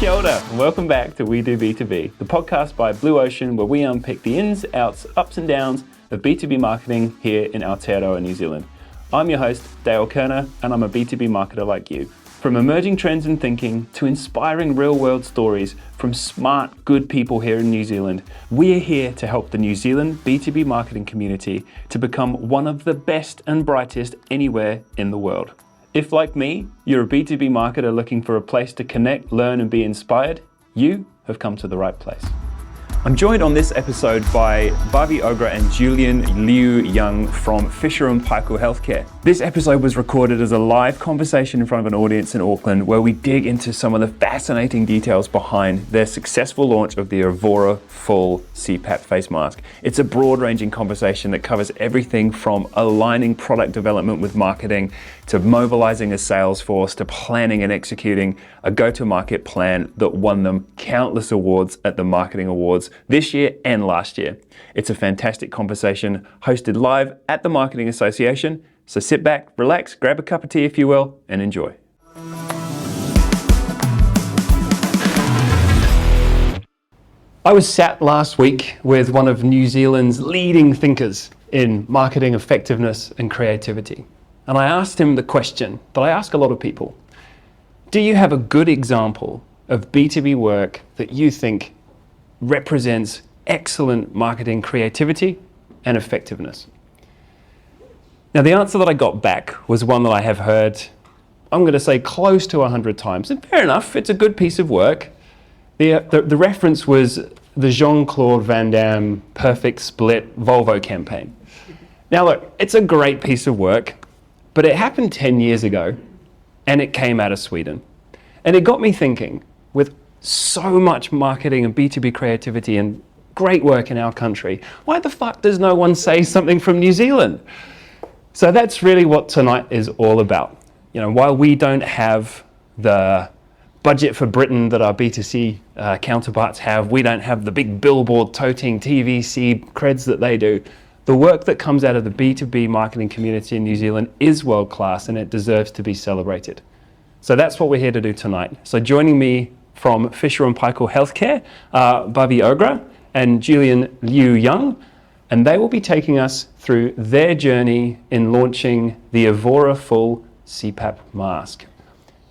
Kia ora, and welcome back to We Do B2B, the podcast by Blue Ocean where we unpick the ins, outs, ups and downs of B2B marketing here in Aotearoa, New Zealand. I'm your host, Dale Kerner, and I'm a B2B marketer like you. From emerging trends in thinking to inspiring real-world stories from smart, good people here in New Zealand, we're here to help the New Zealand B2B marketing community to become one of the best and brightest anywhere in the world. If, like me, you're a B2B marketer looking for a place to connect, learn, and be inspired, you have come to the right place. I'm joined on this episode by Bhavi, Ogra, and Julian, Liew-Young from Fisher Paykel Healthcare. This episode was recorded as a live conversation in front of an audience in Auckland where we dig into some of the fascinating details behind their successful launch of the Evora full CPAP face mask. It's a broad-ranging conversation that covers everything from aligning product development with marketing to mobilizing a sales force to planning and executing a go-to-market plan that won them countless awards at the Marketing Awards this year and last year. It's a fantastic conversation hosted live at the Marketing Association. So sit back, relax, grab a cup of tea if you will, and enjoy. I was sat last week with one of New Zealand's leading thinkers in marketing effectiveness and creativity. And I asked him the question that I ask a lot of people. Do you have a good example of B2B work that you think represents excellent marketing creativity and effectiveness? Now, the answer that I got back was one that I have heard, I'm going to say close to 100 times. And fair enough, it's a good piece of work. The reference was the Jean-Claude Van Damme Perfect Split Volvo campaign. Now look, it's a great piece of work, but it happened 10 years ago and it came out of Sweden. And it got me thinking, with so much marketing and B2B creativity and great work in our country, why the fuck does no one say something from New Zealand? So that's really what tonight is all about. You know, while we don't have the budget for Britain that our B2C counterparts have, we don't have the big billboard toting TVC creds that they do. The work that comes out of the B2B marketing community in New Zealand is world class and it deserves to be celebrated. So that's what we're here to do tonight. So joining me from Fisher Paykel Healthcare, Bhavi Ogra and Julian Liew-Young, and they will be taking us through their journey in launching the Evora full CPAP mask.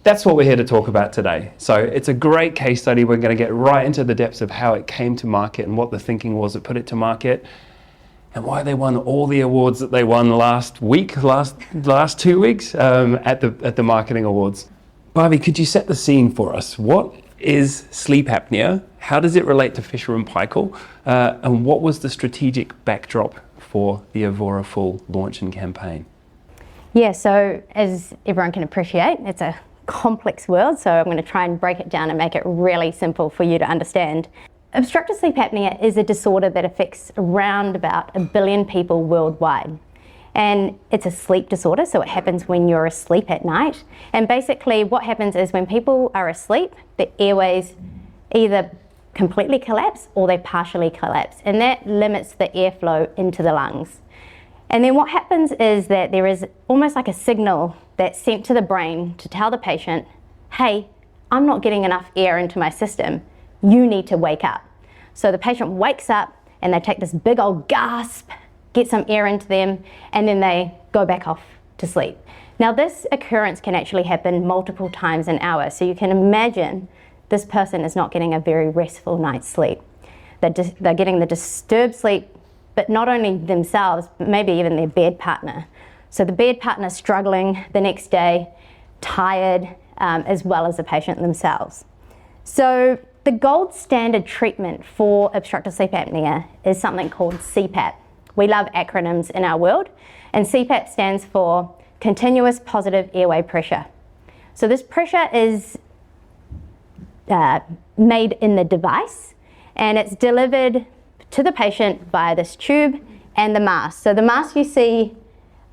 That's what we're here to talk about today. So it's a great case study. We're going to get right into the depths of how it came to market and what the thinking was that put it to market and why they won all the awards that they won last 2 weeks at the Marketing Awards. Bhavi, could you set the scene for us? What is sleep apnea? How does it relate to Fisher Paykel? And what was the strategic backdrop for the Evora full launch and campaign? Yeah, so as everyone can appreciate, it's a complex world, so I'm going to try and break it down and make it really simple for you to understand. Obstructive sleep apnea is a disorder that affects around about 1 billion people worldwide. And it's a sleep disorder, so it happens when you're asleep at night. And basically what happens is when people are asleep, the airways either completely collapse or they partially collapse, and that limits the airflow into the lungs. And then what happens is that there is almost like a signal that's sent to the brain to tell the patient, hey, I'm not getting enough air into my system. You need to wake up. So the patient wakes up and they take this big old gasp, get some air into them, and then they go back off to sleep. Now this occurrence can actually happen multiple times an hour. So you can imagine this person is not getting a very restful night's sleep. They're getting the disturbed sleep, but not only themselves, but maybe even their bed partner. So the bed partner struggling the next day, tired, as well as the patient themselves. So the gold standard treatment for obstructive sleep apnea is something called CPAP. We love acronyms in our world, and CPAP stands for continuous positive airway pressure. So this pressure is made in the device, and it's delivered to the patient via this tube and the mask. So the mask you see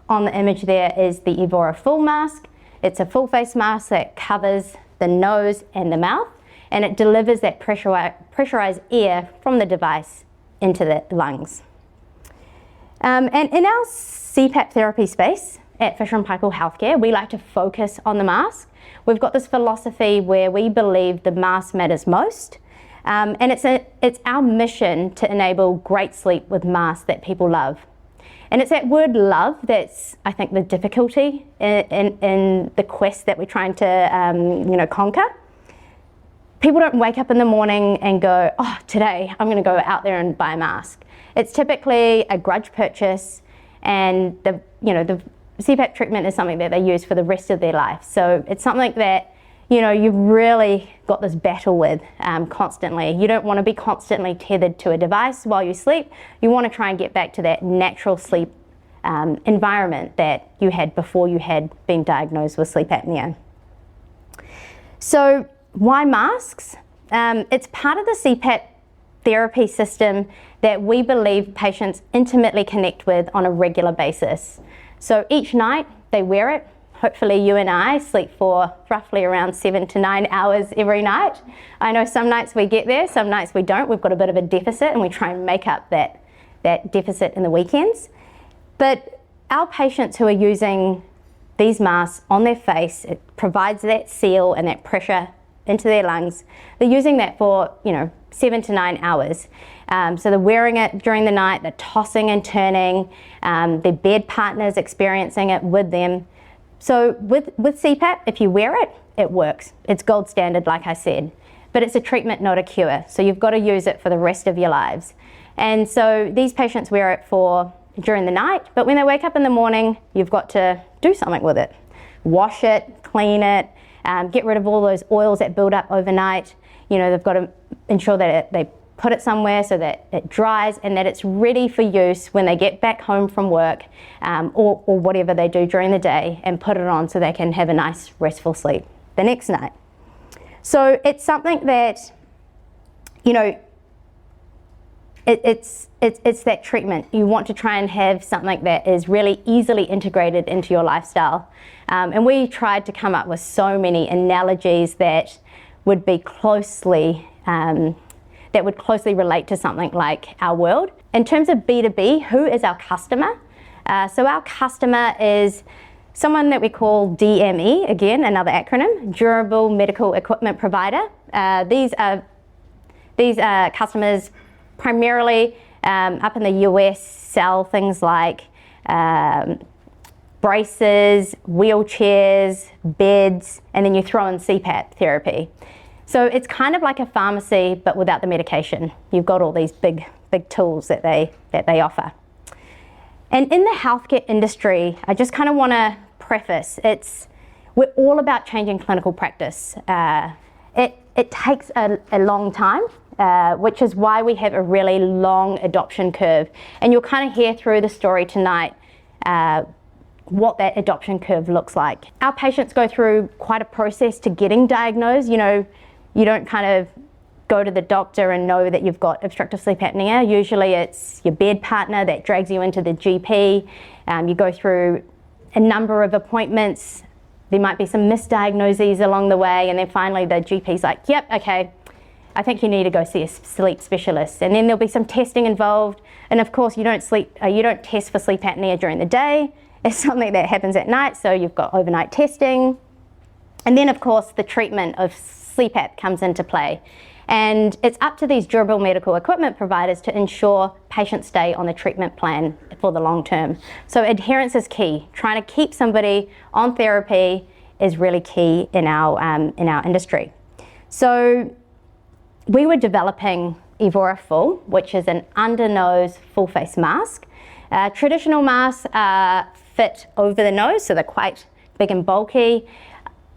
on the image there is the Evora full mask. It's a full face mask that covers the nose and the mouth, and it delivers that pressurized air from the device into the lungs. And in our CPAP therapy space, at Fisher Paykel Healthcare, we like to focus on the mask. We've got this philosophy where we believe the mask matters most, and it's our mission to enable great sleep with masks that people love. And it's that word love that's, I think, the difficulty in the quest that we're trying to conquer. People don't wake up in the morning and go, oh, today I'm going to go out there and buy a mask. It's typically a grudge purchase, and the CPAP treatment is something that they use for the rest of their life. So it's something that you've really got this battle with constantly. You don't want to be constantly tethered to a device while you sleep. You want to try and get back to that natural sleep environment that you had before you had been diagnosed with sleep apnea. So why masks? It's part of the CPAP therapy system that we believe patients intimately connect with on a regular basis. So each night they wear it. Hopefully you and I sleep for roughly around 7 to 9 hours every night. I know some nights we get there, some nights we don't. We've got a bit of a deficit and we try and make up that deficit in the weekends. But our patients who are using these masks on their face, it provides that seal and that pressure into their lungs. They're using that for 7 to 9 hours. So they're wearing it during the night, they're tossing and turning, their bed partner's experiencing it with them. So with CPAP, if you wear it, it works. It's gold standard, like I said, but it's a treatment, not a cure. So you've got to use it for the rest of your lives. And so these patients wear it during the night, but when they wake up in the morning, you've got to do something with it. Wash it, clean it, get rid of all those oils that build up overnight. They've got to ensure that they put it somewhere so that it dries and that it's ready for use when they get back home from work or whatever they do during the day, and put it on so they can have a nice restful sleep the next night. So it's something that, it's that treatment. You want to try and have something that is really easily integrated into your lifestyle. And we tried to come up with so many analogies that would be closely relate to something like our world. In terms of B2B, who is our customer? So our customer is someone that we call DME, again, another acronym, Durable Medical Equipment Provider. These are customers primarily up in the US, sell things like braces, wheelchairs, beds, and then you throw in CPAP therapy. So it's kind of like a pharmacy, but without the medication. You've got all these big tools that they offer. And in the healthcare industry, I just kind of want to preface, we're all about changing clinical practice. It takes a long time, which is why we have a really long adoption curve. And you'll kind of hear through the story tonight what that adoption curve looks like. Our patients go through quite a process to getting diagnosed. You don't kind of go to the doctor and know that you've got obstructive sleep apnea. Usually it's your bed partner that drags you into the GP. You go through a number of appointments. There might be some misdiagnoses along the way, and then finally the GP's like, yep, okay, I think you need to go see a sleep specialist. And then there'll be some testing involved. And of course, you don't test for sleep apnea during the day. It's something that happens at night, so you've got overnight testing. And then of course, the treatment of CPAP comes into play. And it's up to these durable medical equipment providers to ensure patients stay on the treatment plan for the long term. So adherence is key. Trying to keep somebody on therapy is really key in our industry. So we were developing Evora Full, which is an under-nose full-face mask. Traditional masks are fit over the nose, so they're quite big and bulky.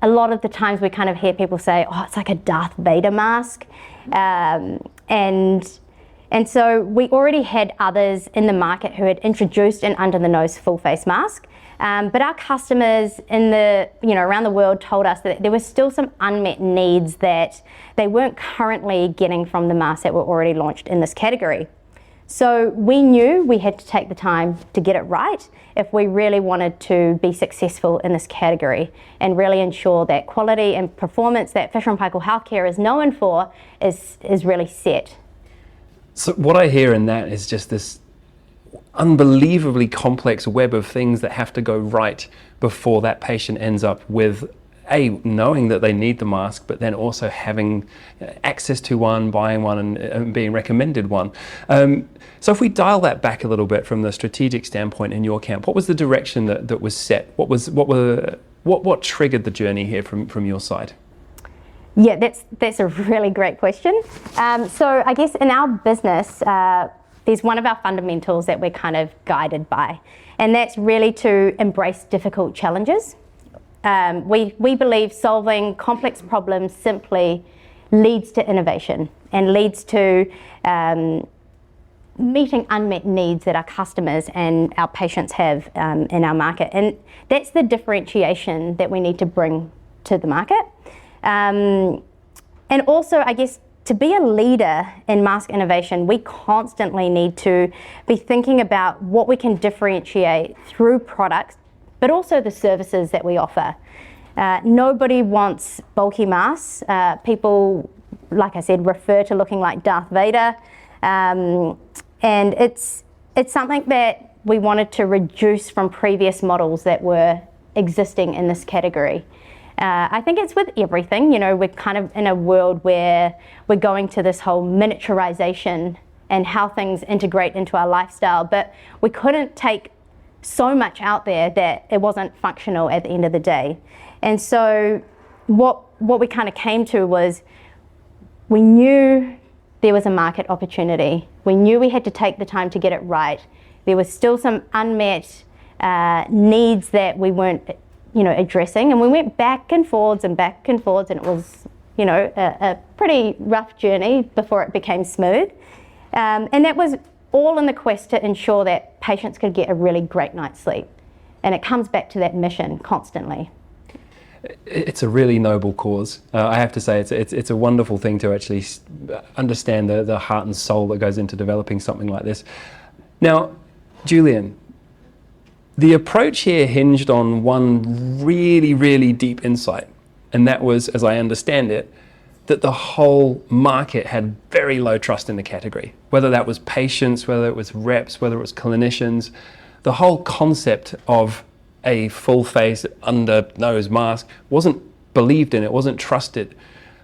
A lot of the times we kind of hear people say, oh, it's like a Darth Vader mask. And so we already had others in the market who had introduced an under-the-nose full-face mask. But our customers around the world told us that there were still some unmet needs that they weren't currently getting from the masks that were already launched in this category. So we knew we had to take the time to get it right if we really wanted to be successful in this category and really ensure that quality and performance that Fisher Paykel Healthcare is known for is really set. So what I hear in that is just this unbelievably complex web of things that have to go right before that patient ends up with knowing that they need the mask, but then also having access to one, buying one, and being recommended one. So if we dial that back a little bit from the strategic standpoint in your camp, what was the direction that was set? What triggered the journey here from your side? Yeah, that's a really great question. So I guess in our business, there's one of our fundamentals that we're kind of guided by, and that's really to embrace difficult challenges. We believe solving complex problems simply leads to innovation and leads to meeting unmet needs that our customers and our patients have in our market. And that's the differentiation that we need to bring to the market. And also, I guess, to be a leader in mask innovation, we constantly need to be thinking about what we can differentiate through products, but also the services that we offer. Nobody wants bulky masks. People, like I said, refer to looking like Darth Vader. And it's something that we wanted to reduce from previous models that were existing in this category. I think it's with everything, we're kind of in a world where we're going to this whole miniaturization and how things integrate into our lifestyle, but we couldn't take so much out there that it wasn't functional at the end of the day. And so what we kind of came to was, we knew there was a market opportunity. We knew we had to take the time to get it right. There was still some unmet needs that we weren't addressing, and we went back and forwards, and it was, a pretty rough journey before it became smooth. And that was all in the quest to ensure that patients could get a really great night's sleep. And it comes back to that mission constantly. It's a really noble cause. I have to say, it's a wonderful thing to actually understand the heart and soul that goes into developing something like this. Now, Julian, the approach here hinged on one really, really deep insight, and that was, as I understand it, that the whole market had very low trust in the category. Whether that was patients, whether it was reps, whether it was clinicians, the whole concept of a full face under nose mask wasn't believed in, it wasn't trusted.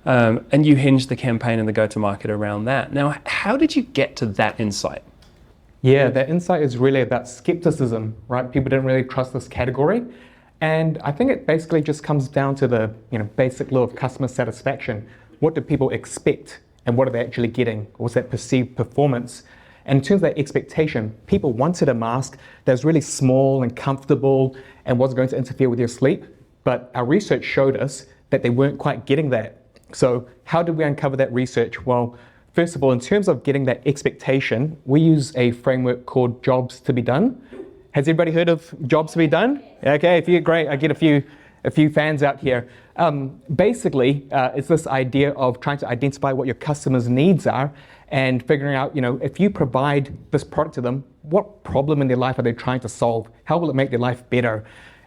And you hinged the campaign and the go-to-market around that. Now, how did you get to that insight? Yeah, that insight is really about skepticism, right? People didn't really trust this category. And I think it basically just comes down to the basic law of customer satisfaction. What do people expect, and what are they actually getting? What's that perceived performance? And in terms of that expectation, people wanted a mask that was really small and comfortable and wasn't going to interfere with your sleep. But our research showed us that they weren't quite getting that. So how did we uncover that research? Well, first of all, in terms of getting that expectation, we use a framework called Jobs to be Done. Has everybody heard of Jobs to be Done? Okay, great. I get a few fans out here. Basically, it's this idea of trying to identify what your customers' needs are and figuring out, if you provide this product to them, what problem in their life are they trying to solve? How will it make their life better?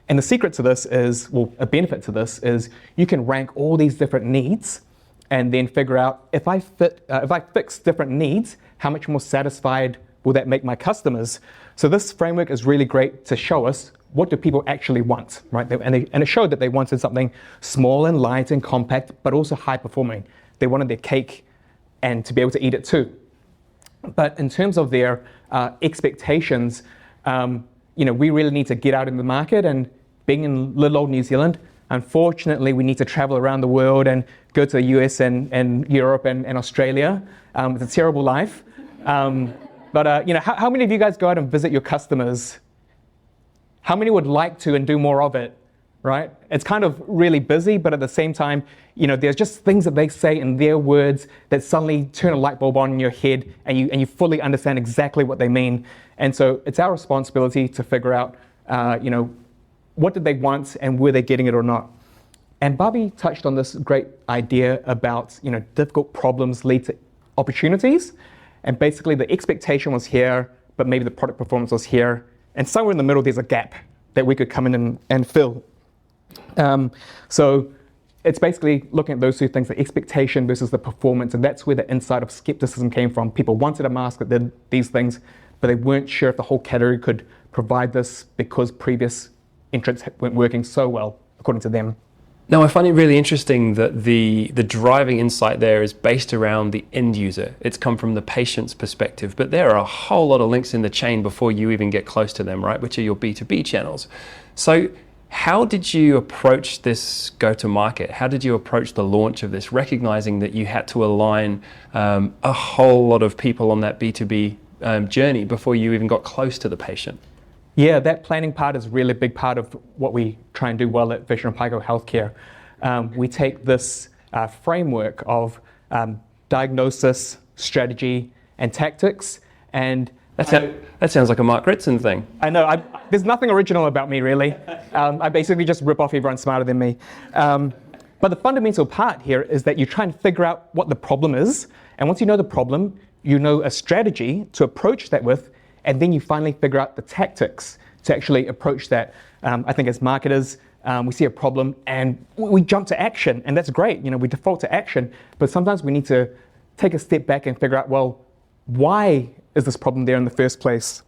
And the secret to this is, a benefit to this is, you can rank all these different needs and then figure out, if I fix different needs, how much more satisfied will that make my customers? So this framework is really great to show us, what do people actually want, right? And it showed that they wanted something small and light and compact, but also high performing. They wanted their cake and to be able to eat it too. But in terms of their expectations, we really need to get out in the market, and being in little old New Zealand, unfortunately, we need to travel around the world and go to the US and Europe and Australia. It's a terrible life. But how many of you guys go out and visit your customers? How many would like to and do more of it, right? It's kind of really busy, but at the same time, there's just things that they say in their words that suddenly turn a light bulb on in your head, and you fully understand exactly what they mean. And so it's our responsibility to figure out, what did they want and were they getting it or not? And Bhavi touched on this great idea about, difficult problems lead to opportunities. And basically the expectation was here, but maybe the product performance was here. And somewhere in the middle, there's a gap that we could come in and fill. So it's basically looking at those two things, the expectation versus the performance. And that's where the insight of skepticism came from. People wanted a mask that did these things, but they weren't sure if the whole category could provide this because previous entrants weren't working so well, according to them. Now, I find it really interesting that the driving insight there is based around the end user. It's come from the patient's perspective, but there are a whole lot of links in the chain before you even get close to them, right? Which are your B2B channels. So how did you approach this go-to-market? How did you approach the launch of this, recognizing that you had to align a whole lot of people on that B2B journey before you even got close to the patient? Yeah, that planning part is really a big part of what we try and do well at Fisher Paykel Healthcare. We take this framework of diagnosis, strategy, and tactics, and that sounds like a Mark Ritson thing. I know, there's nothing original about me, really. I basically just rip off everyone smarter than me. But the fundamental part here is that you try and figure out what the problem is, and once you know the problem, you know a strategy to approach that with, and then you finally figure out the tactics to actually approach that. I think as marketers, we see a problem and we jump to action, and that's great. We default to action, but sometimes we need to take a step back and figure out, well, why is this problem there in the first place?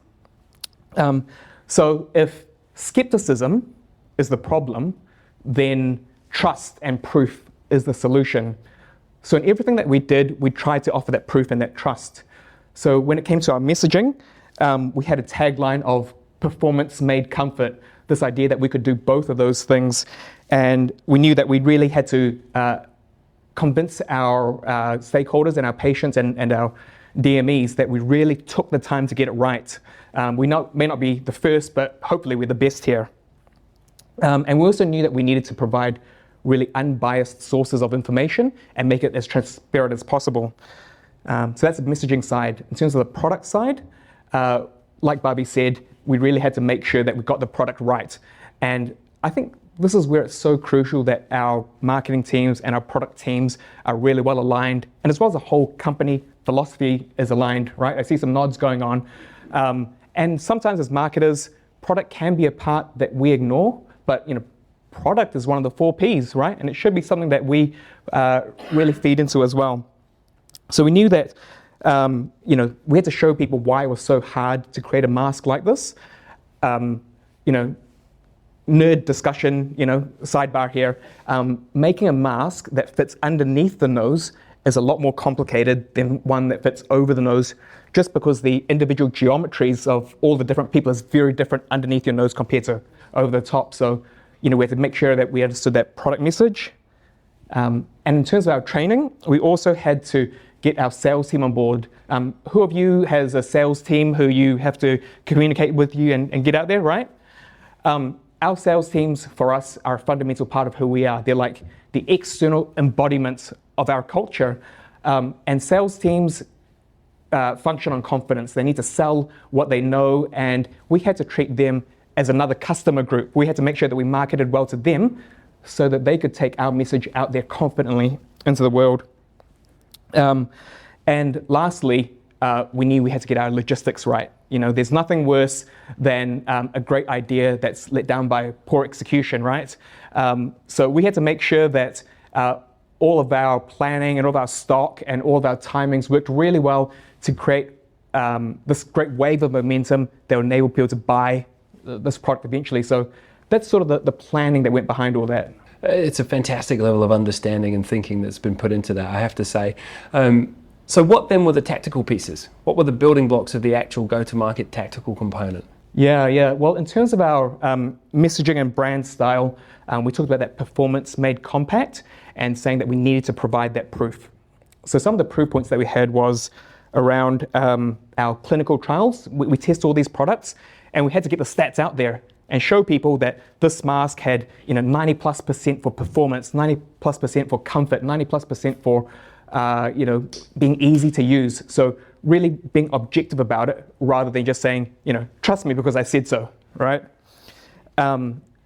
So if skepticism is the problem, then trust and proof is the solution. So in everything that we did, we tried to offer that proof and that trust. So when it came to our messaging, we had a tagline of performance made comfort, this idea that we could do both of those things. And we knew that we really had to convince our stakeholders and our patients and our DMEs that we really took the time to get it right. We may not be the first, but hopefully we're the best here. And we also knew that we needed to provide really unbiased sources of information and make it as transparent as possible. So that's the messaging side. In terms of the product side, like Bhavi said, we really had to make sure that we got the product right. And I think this is where it's so crucial that our marketing teams and our product teams are really well aligned, and as well as the whole company philosophy is aligned, right? I see some nods going on. And sometimes as marketers, product can be a part that we ignore, but product is one of the 4 Ps, right? And it should be something that we really feed into as well. So we knew that we had to show people why it was so hard to create a mask like this. Nerd discussion, sidebar here. Making a mask that fits underneath the nose is a lot more complicated than one that fits over the nose, just because the individual geometries of all the different people is very different underneath your nose compared to over the top. So, we had to make sure that we understood that product message. And in terms of our training, we also had to get our sales team on board. Who of you has a sales team who you have to communicate with you and get out there, right? Our sales teams for us are a fundamental part of who we are. They're like the external embodiment of our culture. And sales teams function on confidence. They need to sell what they know, and we had to treat them as another customer group. We had to make sure that we marketed well to them so that they could take our message out there confidently into the world. And lastly, we knew we had to get our logistics right. There's nothing worse than a great idea that's let down by poor execution, right? So we had to make sure that all of our planning and all of our stock and all of our timings worked really well to create this great wave of momentum that would enable people to buy this product eventually. So that's sort of the planning that went behind all that. It's a fantastic level of understanding and thinking that's been put into that, I have to say. So what then were the tactical pieces? What were the building blocks of the actual go-to-market tactical component? Yeah. Well, in terms of our messaging and brand style, we talked about that performance made compact and saying that we needed to provide that proof. So some of the proof points that we had was around our clinical trials. We test all these products, and we had to get the stats out there and show people that this mask had 90+% for performance, 90+% for comfort, 90+% for being easy to use. So really being objective about it rather than just saying, trust me because I said so, right?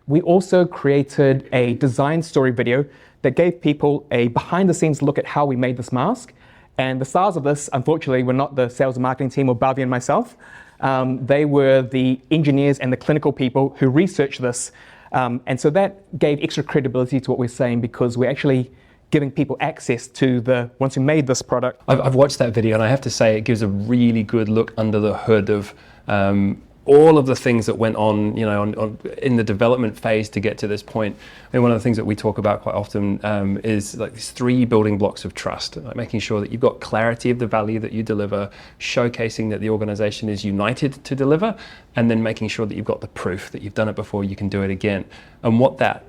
We also created a design story video that gave people a behind the scenes look at how we made this mask. And the stars of this, unfortunately, were not the sales and marketing team or Bhavi and myself. They were the engineers and the clinical people who researched this. And so that gave extra credibility to what we're saying, because we actually giving people access to the ones who made this product. I've watched that video, and I have to say it gives a really good look under the hood of all of the things that went on, in the development phase to get to this point. And one of the things that we talk about quite often is like these 3 building blocks of trust, like making sure that you've got clarity of the value that you deliver, showcasing that the organization is united to deliver, and then making sure that you've got the proof that you've done it before, you can do it again. And what that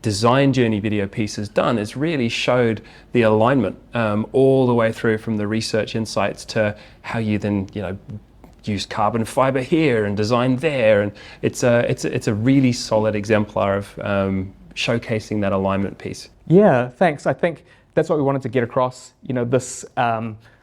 design journey video piece has done is really showed the alignment all the way through from the research insights to how you then, use carbon fiber here and design there, and it's a really solid exemplar of showcasing that alignment piece. Yeah, thanks. I think that's what we wanted to get across. This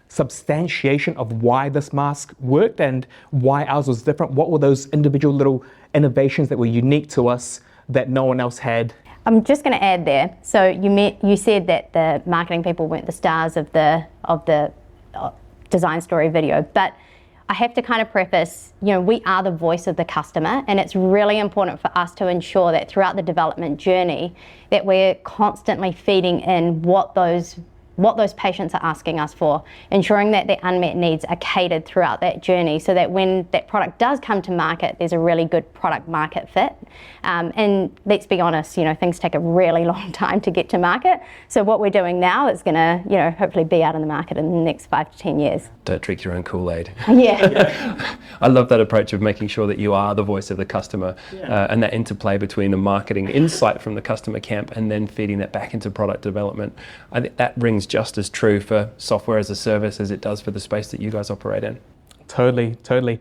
substantiation of why this mask worked and why ours was different. What were those individual little innovations that were unique to us that no one else had? I'm just going to add there. So you said that the marketing people weren't the stars of the design story video, but I have to kind of preface, we are the voice of the customer, and it's really important for us to ensure that throughout the development journey that we're constantly feeding in what those patients are asking us for, ensuring that their unmet needs are catered throughout that journey so that when that product does come to market, there's a really good product market fit. And let's be honest, things take a really long time to get to market. So what we're doing now is going to, hopefully be out in the market in the next 5 to 10 years. Don't drink your own Kool-Aid. Yeah. I love that approach of making sure that you are the voice of the customer, and that interplay between the marketing insight from the customer camp and then feeding that back into product development. I think that rings just as true for software as a service as it does for the space that you guys operate in. Totally.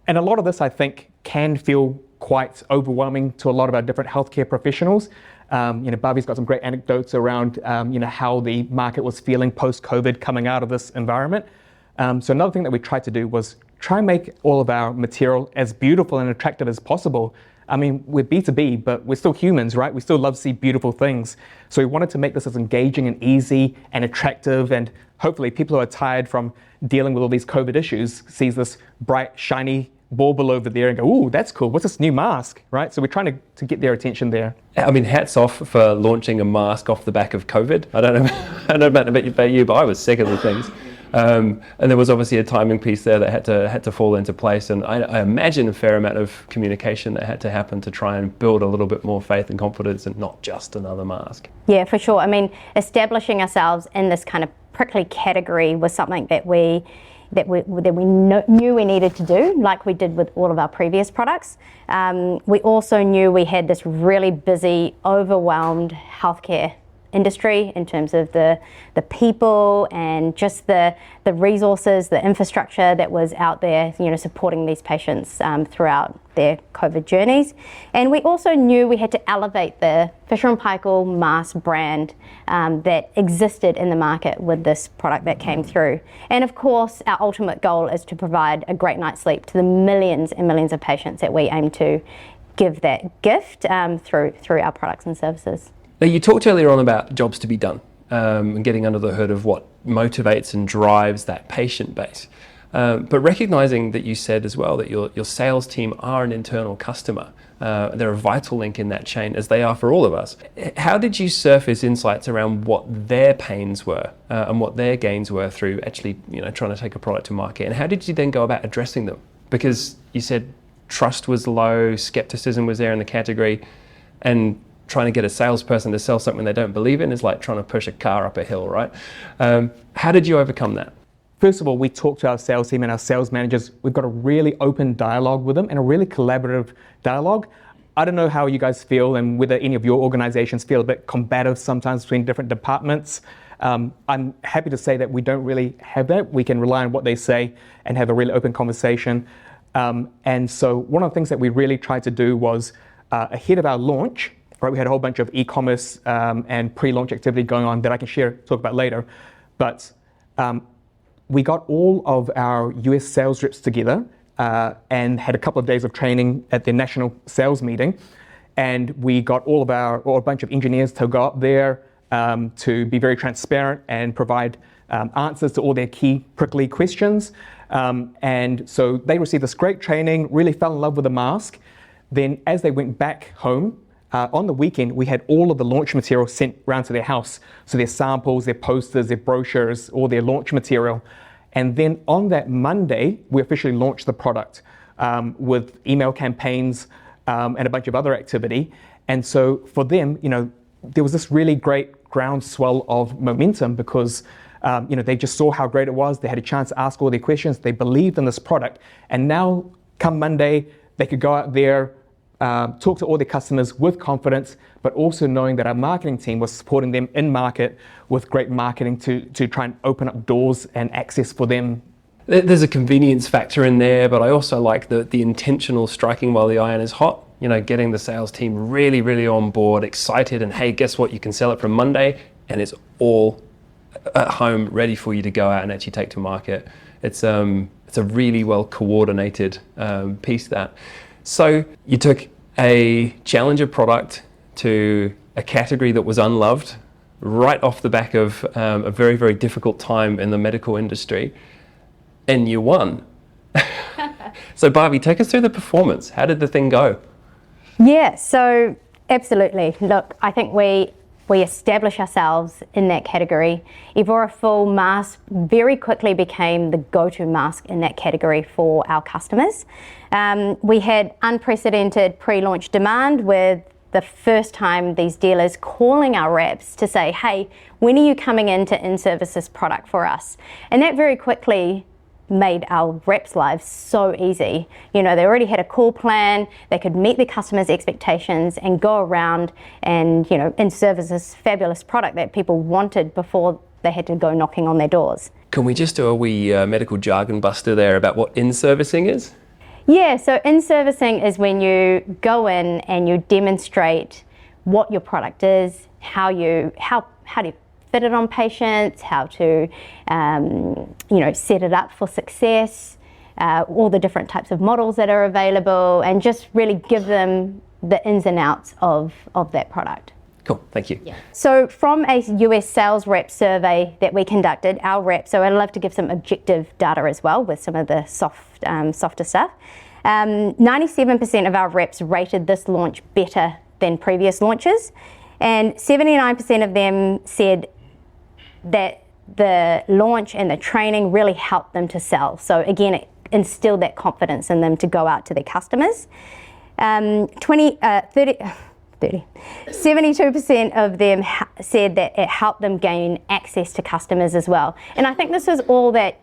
And a lot of this, I think, can feel quite overwhelming to a lot of our different healthcare professionals. Bhavi's got some great anecdotes around, how the market was feeling post-COVID coming out of this environment. So another thing that we tried to do was try and make all of our material as beautiful and attractive as possible. I mean, we're B2B, but we're still humans, right? We still love to see beautiful things. So we wanted to make this as engaging and easy and attractive, and hopefully people who are tired from dealing with all these COVID issues sees this bright, shiny bauble over there and go, ooh, that's cool. What's this new mask, right? So we're trying to get their attention there. I mean, hats off for launching a mask off the back of COVID. I don't know about you, but I was sick of the things. And there was obviously a timing piece there that had to fall into place, and I imagine a fair amount of communication that had to happen to try and build a little bit more faith and confidence and not just another mask. Yeah, for sure. I mean, establishing ourselves in this kind of prickly category was something that we knew we needed to do, like we did with all of our previous products. We also knew we had this really busy, overwhelmed healthcare industry in terms of the people and just the resources, the infrastructure that was out there, supporting these patients throughout their COVID journeys. And we also knew we had to elevate the Fisher Paykel mask brand that existed in the market with this product that came through. And of course, our ultimate goal is to provide a great night's sleep to the millions and millions of patients that we aim to give that gift through our products and services. Now, you talked earlier on about jobs to be done, and getting under the hood of what motivates and drives that patient base. But recognizing that you said as well that your sales team are an internal customer. They're a vital link in that chain, as they are for all of us. How did you surface insights around what their pains were and what their gains were through actually trying to take a product to market? And how did you then go about addressing them? Because you said trust was low, skepticism was there in the category, and trying to get a salesperson to sell something they don't believe in is like trying to push a car up a hill, right? How did you overcome that? First of all, we talk to our sales team and our sales managers. We've got a really open dialogue with them and a really collaborative dialogue. I don't know how you guys feel and whether any of your organizations feel a bit combative sometimes between different departments. I'm happy to say that we don't really have that. We can rely on what they say and have a really open conversation. And so one of the things that we really tried to do was ahead of our launch, right, we had a whole bunch of e-commerce and pre-launch activity going on that I can talk about later. But we got all of our US sales reps together and had a couple of days of training at the national sales meeting. And we got a bunch of engineers to go up there to be very transparent and provide answers to all their key prickly questions. And so they received this great training, really fell in love with the mask. Then as they went back home, on the weekend, we had all of the launch material sent round to their house. So their samples, their posters, their brochures, all their launch material. And then on that Monday, we officially launched the product with email campaigns and a bunch of other activity. And so for them, there was this really great groundswell of momentum because they just saw how great it was. They had a chance to ask all their questions. They believed in this product. And now, come Monday, they could go out there, talk to all their customers with confidence, but also knowing that our marketing team was supporting them in market with great marketing to try and open up doors and access for them. There's a convenience factor in there, but I also like the intentional striking while the iron is hot. Getting the sales team really, really on board, excited, and hey, guess what? You can sell it from Monday, and it's all at home, ready for you to go out and actually take to market. It's a really well coordinated piece that. So you took a challenger product to a category that was unloved right off the back of a very, very difficult time in the medical industry, and you won. So Bhavi, take us through the performance. How did the thing go? Yeah, so absolutely. Look, I think we establish ourselves in that category. Evora Full mask very quickly became the go-to mask in that category for our customers. We had unprecedented pre-launch demand with the first time these dealers calling our reps to say, hey, when are you coming in to in-service this product for us? And that very quickly made our reps' lives so easy. They already had a call plan, they could meet their customers' expectations and go around and, in-service this fabulous product that people wanted before they had to go knocking on their doors. Can we just do a wee medical jargon buster there about what in-servicing is? Yeah, so in-servicing is when you go in and you demonstrate what your product is, how do you fit it on patients, how to set it up for success, all the different types of models that are available, and just really give them the ins and outs of that product. Cool, thank you. Yeah. So from a US sales rep survey that we conducted, our reps, so I'd love to give some objective data as well with some of the softer stuff. 97% of our reps rated this launch better than previous launches, and 79% of them said that the launch and the training really helped them to sell. So again, it instilled that confidence in them to go out to their customers. 72% of them said that it helped them gain access to customers as well. And I think this was all that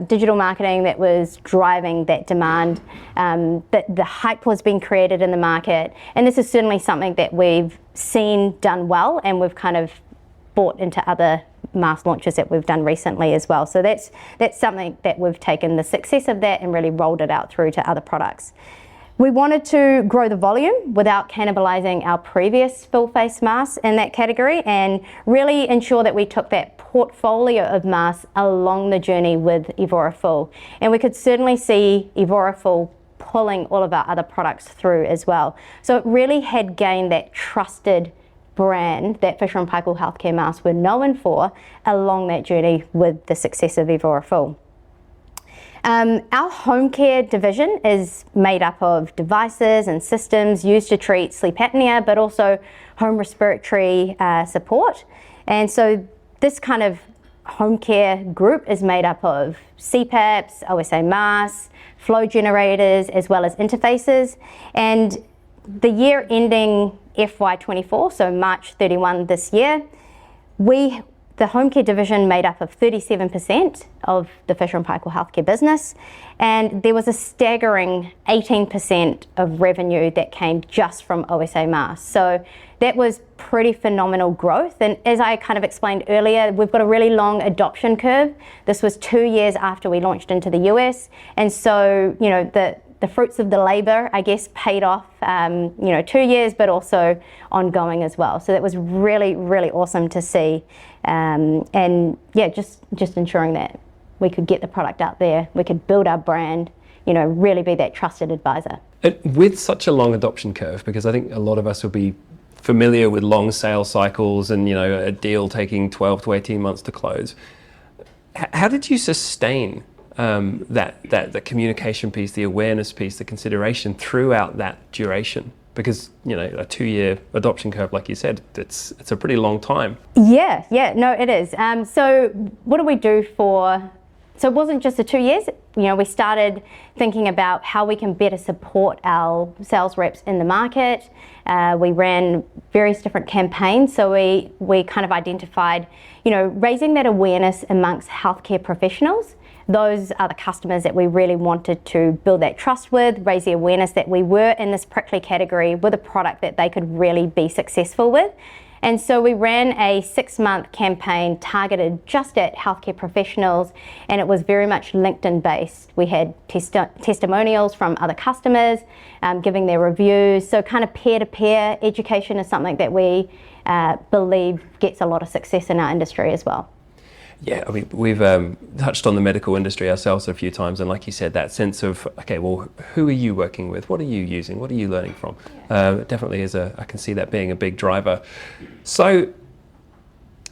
digital marketing that was driving that demand, that the hype was being created in the market. And this is certainly something that we've seen done well, and we've kind of bought into other mask launches that we've done recently as well. So that's something that we've taken the success of that and really rolled it out through to other products. We wanted to grow the volume without cannibalizing our previous full face masks in that category, and really ensure that we took that portfolio of masks along the journey with Evora Full. And we could certainly see Evora Full pulling all of our other products through as well. So it really had gained that trusted brand that Fisher Paykel Healthcare masks were known for along that journey with the success of Evora Full. Our home care division is made up of devices and systems used to treat sleep apnea, but also home respiratory support. And so this kind of home care group is made up of CPAPs, OSA masks, flow generators, as well as interfaces. And the year ending FY24, so March 31 this year, the home care division made up of 37% of the Fisher Paykel Healthcare business, and there was a staggering 18% of revenue that came just from OSA masks. So that was pretty phenomenal growth, and as I kind of explained earlier, we've got a really long adoption curve. This was 2 years after we launched into the US, and so the fruits of the labor, I guess, paid off, 2 years, but also ongoing as well. So that was really, really awesome to see. And yeah, just ensuring that we could get the product out there, we could build our brand, really be that trusted advisor. With such a long adoption curve, because I think a lot of us will be familiar with long sales cycles and, a deal taking 12 to 18 months to close. How did you sustain the communication piece, the awareness piece, the consideration throughout that duration? Because, you know, a 2-year adoption curve, like you said, it's a pretty long time. Yeah, no, it is. So what do we do so it wasn't just the 2 years, you know, we started thinking about how we can better support our sales reps in the market. We ran various different campaigns, so we kind of identified, you know, raising that awareness amongst healthcare professionals. Those are the customers that we really wanted to build that trust with, raise the awareness that we were in this prickly category with a product that they could really be successful with. And so we ran a 6-month campaign targeted just at healthcare professionals, and it was very much LinkedIn based. We had testimonials from other customers giving their reviews. So kind of peer-to-peer education is something that we believe gets a lot of success in our industry as well. Yeah, I mean, we've touched on the medical industry ourselves a few times, and like you said, that sense of, okay, well, who are you working with? What are you using? What are you learning from? Definitely I can see that being a big driver. So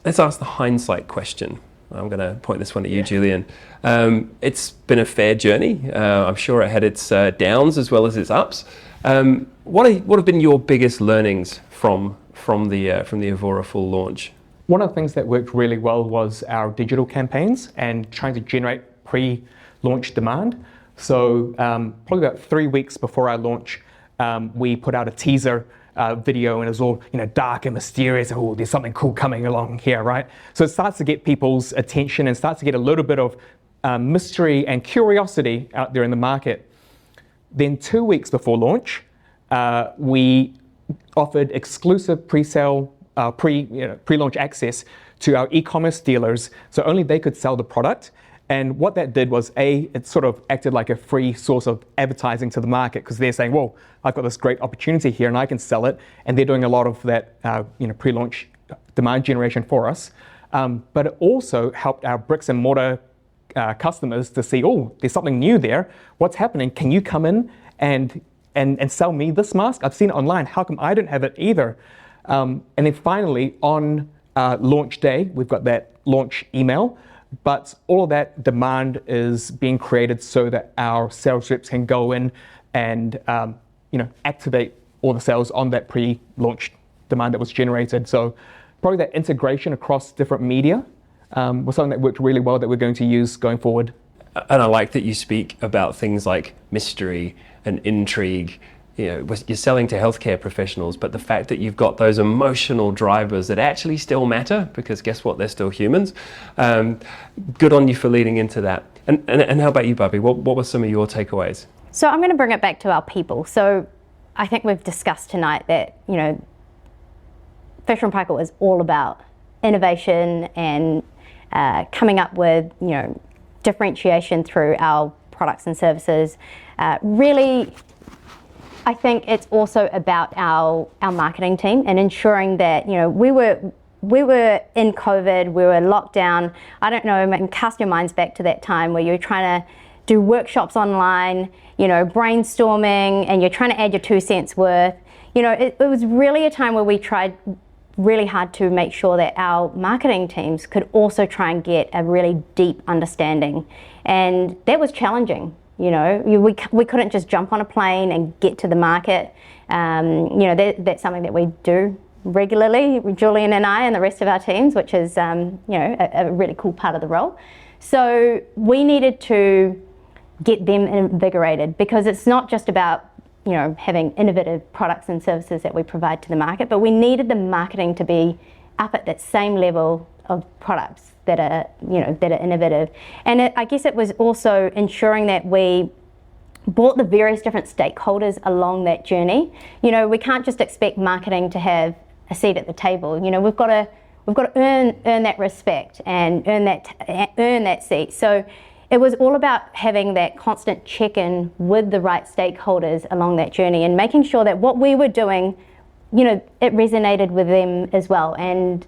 let's ask the hindsight question. I'm going to point this one at you, Julian. It's been a fair journey. I'm sure it had its downs as well as its ups. What have been your biggest learnings from the Evora full launch? One of the things that worked really well was our digital campaigns and trying to generate pre-launch demand. So probably about 3 weeks before our launch, we put out a teaser video, and it was all, you know, dark and mysterious. Oh, there's something cool coming along here, right? So it starts to get people's attention and starts to get a little bit of mystery and curiosity out there in the market. Then 2 weeks before launch, we offered exclusive pre-launch access to our e-commerce dealers, so only they could sell the product. And what that did was, it sort of acted like a free source of advertising to the market, because they're saying, well, I've got this great opportunity here and I can sell it, and they're doing a lot of that pre-launch demand generation for us. But it also helped our bricks and mortar customers to see, oh, there's something new there. What's happening? Can you come in and sell me this mask? I've seen it online. How come I don't have it either? And then finally, on launch day, we've got that launch email, but all of that demand is being created so that our sales reps can go in and activate all the sales on that pre-launch demand that was generated. So probably that integration across different media was something that worked really well that we're going to use going forward. And I like that you speak about things like mystery and intrigue. You know, you're selling to healthcare professionals, but the fact that you've got those emotional drivers that actually still matter, because guess what, they're still humans. Good on you for leading into that. And how about you, Bhavi? What were some of your takeaways? So I'm going to bring it back to our people. So I think we've discussed tonight that, you know, Fisher Paykel is all about innovation and coming up with, you know, differentiation through our products and services. Really, I think it's also about our marketing team and ensuring that, you know, we were in COVID, we were locked down. I don't know, cast your minds back to that time where you're trying to do workshops online, you know, brainstorming, and you're trying to add your 2 cents worth. You know, it was really a time where we tried really hard to make sure that our marketing teams could also try and get a really deep understanding. And that was challenging. You know, we couldn't just jump on a plane and get to the market. You know, that's something that we do regularly, Julian and I and the rest of our teams, which is, you know, a really cool part of the role. So we needed to get them invigorated, because it's not just about, you know, having innovative products and services that we provide to the market, but we needed the marketing to be up at that same level of products that are, you know, that are innovative. And I guess it was also ensuring that we brought the various different stakeholders along that journey. You know, we can't just expect marketing to have a seat at the table. You know, we've got to earn that respect and earn that seat. So it was all about having that constant check-in with the right stakeholders along that journey and making sure that what we were doing, you know, it resonated with them as well. And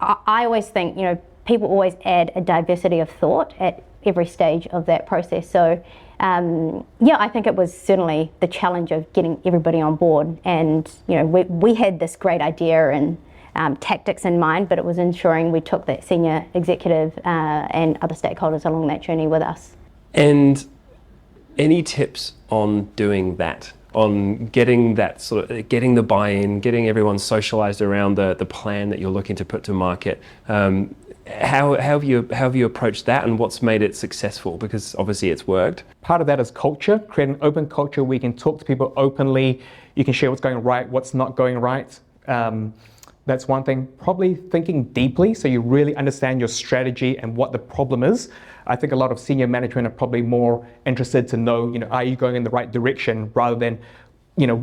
I always think, you know, people always add a diversity of thought at every stage of that process. So yeah, I think it was certainly the challenge of getting everybody on board. And, you know, we had this great idea and tactics in mind, but it was ensuring we took that senior executive and other stakeholders along that journey with us. And any tips on doing that, on getting the buy-in, getting everyone socialized around the plan that you're looking to put to market. How have you approached that, and what's made it successful? Because obviously it's worked. Part of that is culture, create an open culture where you can talk to people openly, you can share what's going right, what's not going right. That's one thing. Probably thinking deeply, so you really understand your strategy and what the problem is. I think a lot of senior management are probably more interested to know, are you going in the right direction, rather than,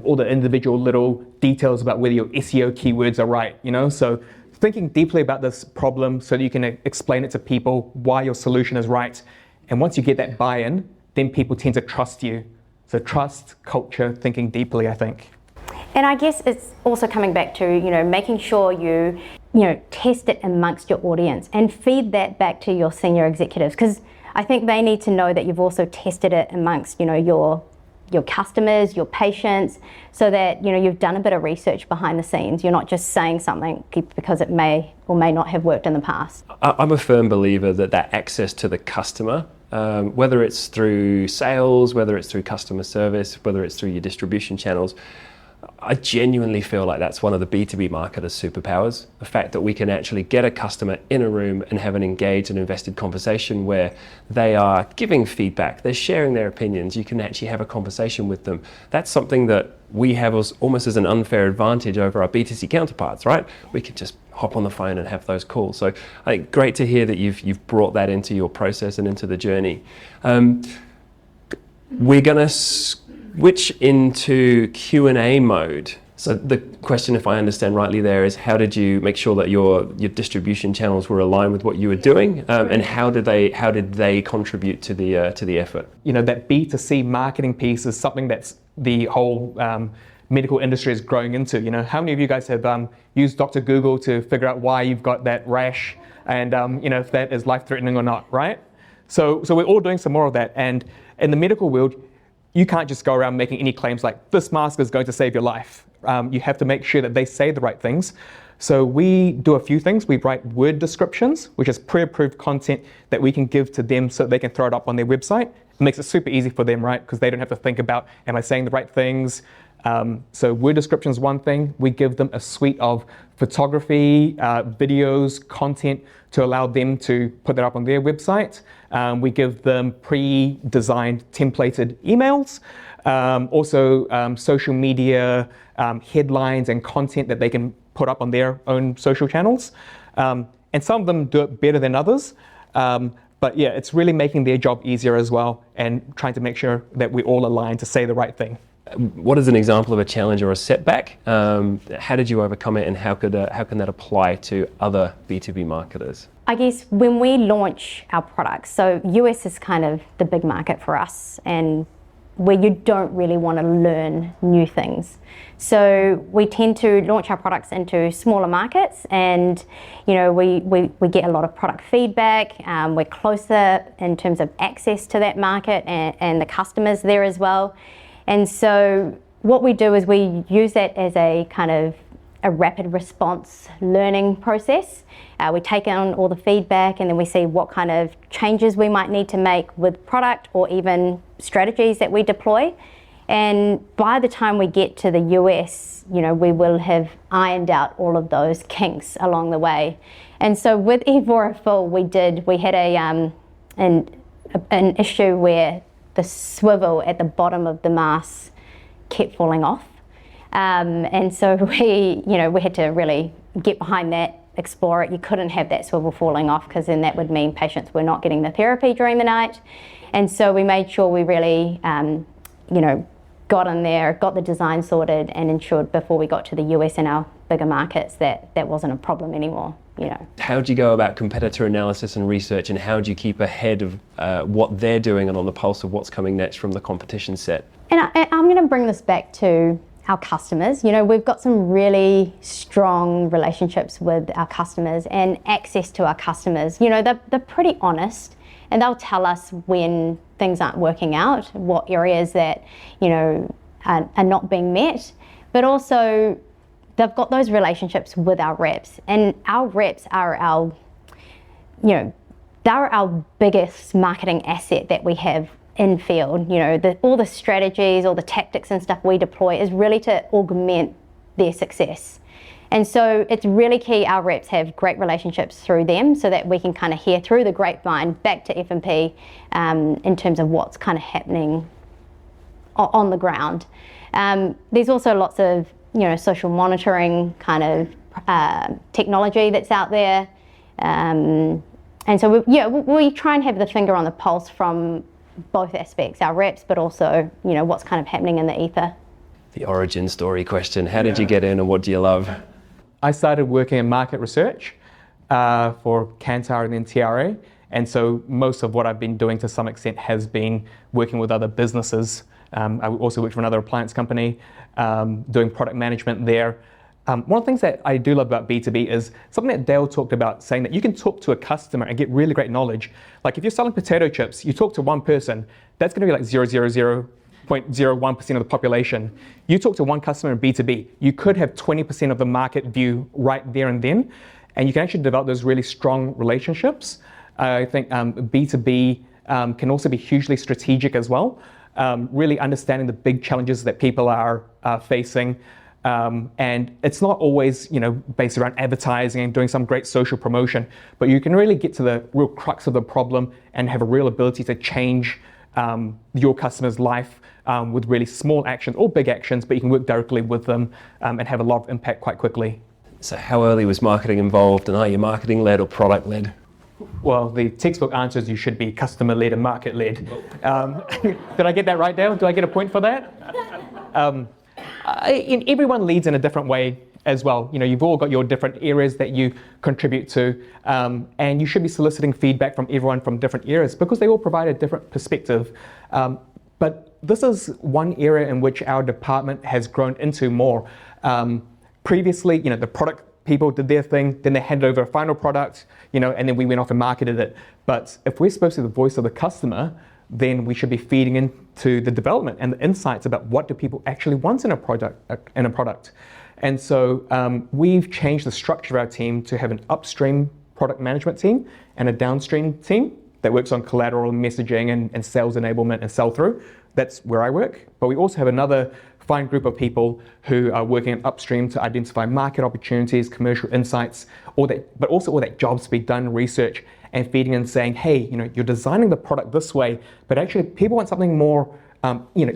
all the individual little details about whether your SEO keywords are right, So thinking deeply about this problem so that you can explain it to people why your solution is right. And once you get that buy-in, then people tend to trust you. So trust, culture, thinking deeply, I think. And I guess it's also coming back to, making sure you test it amongst your audience and feed that back to your senior executives, because I think they need to know that you've also tested it amongst, your customers, your patients, so that, you've done a bit of research behind the scenes. You're not just saying something because it may or may not have worked in the past. I'm a firm believer that access to the customer, whether it's through sales, whether it's through customer service, whether it's through your distribution channels, I genuinely feel like that's one of the B2B marketers' superpowers. The fact that we can actually get a customer in a room and have an engaged and invested conversation where they are giving feedback, they're sharing their opinions, you can actually have a conversation with them. That's something that we have almost as an unfair advantage over our B2C counterparts, right? We can just hop on the phone and have those calls. So I think great to hear that you've brought that into your process and into the journey. We're going to switch into Q&A mode. So the question, if I understand rightly there, is how did you make sure that your distribution channels were aligned with what you were doing, and how did they contribute to the effort? That B2C marketing piece is something that's the whole medical industry is growing into. How many of you guys have used Dr. Google to figure out why you've got that rash, and if that is life-threatening or not, right? So we're all doing some more of that, and in the medical world, you can't just go around making any claims like this mask is going to save your life. You have to make sure that they say the right things. So we do a few things. We write word descriptions, which is pre-approved content that we can give to them so they can throw it up on their website. It makes it super easy for them, right? Because they don't have to think about, am I saying the right things? So word description is one thing. We give them a suite of photography, videos, content to allow them to put that up on their website. We give them pre-designed templated emails. Also social media headlines and content that they can put up on their own social channels. And some of them do it better than others. But yeah, it's really making their job easier as well, and trying to make sure that we all align to say the right thing. What is an example of a challenge or a setback? How did you overcome it, and how can that apply to other B2B marketers? I guess when we launch our products, so US is kind of the big market for us, and where you don't really want to learn new things. So we tend to launch our products into smaller markets, and we get a lot of product feedback. We're closer in terms of access to that market and the customers there as well. And so what we do is we use that as a kind of a rapid response learning process. We take on all the feedback, and then we see what kind of changes we might need to make with product or even strategies that we deploy. And by the time we get to the US, we will have ironed out all of those kinks along the way. And so with Evora Full, we had an issue where the swivel at the bottom of the mask kept falling off. And so we had to really get behind that, explore it. You couldn't have that swivel falling off, because then that would mean patients were not getting the therapy during the night. And so we made sure we really, got in there, got the design sorted, and ensured before we got to the US and our bigger markets that wasn't a problem anymore. How do you go about competitor analysis and research, and how do you keep ahead of what they're doing and on the pulse of what's coming next from the competition set? And I'm going to bring this back to our customers. We've got some really strong relationships with our customers and access to our customers. They're pretty honest, and they'll tell us when things aren't working out, what areas that are not being met, but also they've got those relationships with our reps, and our reps are our biggest marketing asset that we have in field. You know, all the strategies, all the tactics and stuff we deploy is really to augment their success. And so it's really key our reps have great relationships through them so that we can kind of hear through the grapevine back to F&P in terms of what's kind of happening on the ground. There's also lots of, you know, social monitoring kind of technology that's out there. And so we try and have the finger on the pulse from both aspects, our reps, but also, you know, what's kind of happening in the ether. The origin story question. How did you get in and what do you love? I started working in market research for Kantar and then TRA. And so most of what I've been doing to some extent has been working with other businesses. I also worked for another appliance company, doing product management there. One of the things that I do love about B2B is something that Dale talked about, saying that you can talk to a customer and get really great knowledge. Like if you're selling potato chips, you talk to one person, that's going to be like 0.01% of the population. You talk to one customer in B2B, you could have 20% of the market view right there and then, and you can actually develop those really strong relationships. I think B2B can also be hugely strategic as well, really understanding the big challenges that people are facing. And it's not always, you know, based around advertising and doing some great social promotion, but you can really get to the real crux of the problem and have a real ability to change your customer's life with really small actions or big actions, but you can work directly with them and have a lot of impact quite quickly. So how early was marketing involved, and are you marketing-led or product-led? Well, the textbook answer is you should be customer-led and market-led. Did I get that right, Dale? Do I get a point for that? Everyone leads in a different way as well. You know, you've all got your different areas that you contribute to, and you should be soliciting feedback from everyone from different areas because they all provide a different perspective. But this is one area in which our department has grown into more. Previously, you know, the product people did their thing, then they handed over a final product, you know, and then we went off and marketed it. But if we're supposed to be the voice of the customer, then we should be feeding into the development and the insights about what do people actually want in a product. And so we've changed the structure of our team to have an upstream product management team and a downstream team that works on collateral messaging and sales enablement and sell-through. That's where I work. But we also have another fine group of people who are working upstream to identify market opportunities, commercial insights, but also all that job speed done research and feeding and saying, hey, you know, you're designing the product this way, but actually people want something more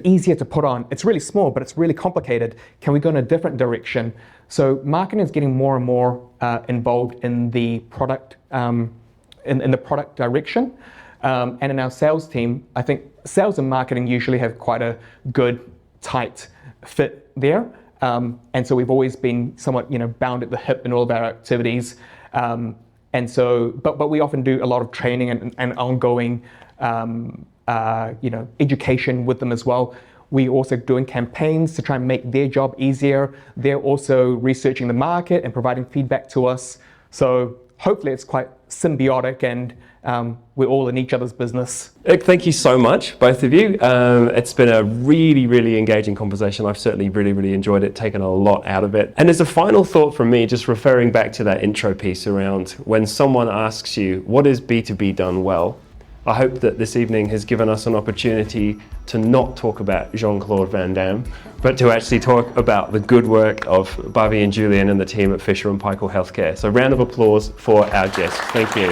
easier to put on. It's really small, but it's really complicated. Can we go in a different direction? So marketing is getting more and more involved in the product, in the product direction. And in our sales team, I think sales and marketing usually have quite a good, tight fit there. And so we've always been somewhat, bound at the hip in all of our activities. And so, but we often do a lot of training and ongoing, education with them as well. We also doing campaigns to try and make their job easier. They're also researching the market and providing feedback to us. So hopefully it's quite symbiotic and we're all in each other's business. Thank you so much, both of you. It's been a really, really engaging conversation. I've certainly really, really enjoyed it, taken a lot out of it. And as a final thought from me, just referring back to that intro piece around when someone asks you, what is B2B done well? I hope that this evening has given us an opportunity to not talk about Jean-Claude Van Damme, but to actually talk about the good work of Bhavi and Julian and the team at Fisher Paykel Healthcare. So round of applause for our guests. Thank you.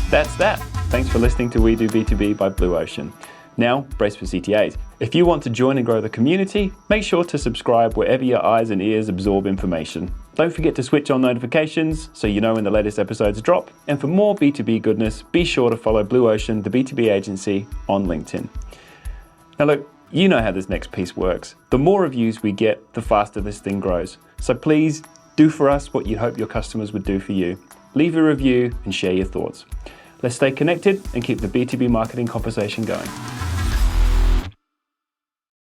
That's that. Thanks for listening to We Do B2B by Blue Ocean. Now, brace for CTAs. If you want to join and grow the community, make sure to subscribe wherever your eyes and ears absorb information. Don't forget to switch on notifications so you know when the latest episodes drop. And for more B2B goodness, be sure to follow Blue Ocean, the B2B agency, on LinkedIn. Now look, you know how this next piece works. The more reviews we get, the faster this thing grows. So please do for us what you'd hope your customers would do for you. Leave a review and share your thoughts. Let's stay connected and keep the B2B marketing conversation going.